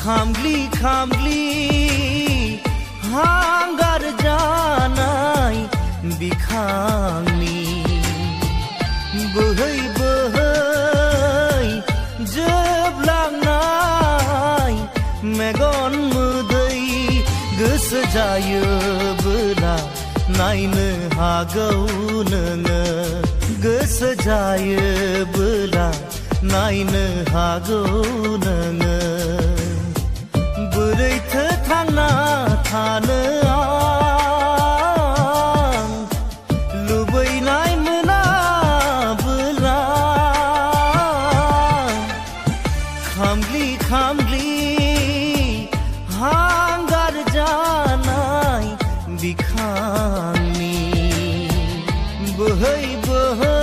खामग्लि खामग्लि हांगार जानाय बिखांनि बोहै बोहै जोबलांनाय मेगन मोदै गोसो जायोबोला नायनो हागौ नोङो गोसो जायोबोला नायनो हागौ नोङो बोरैथो थांना थानो आं लुबैनाय मोनाबोला खामग्लि खामग्लि हांगार जानाय बिखांनि बोहै बोहै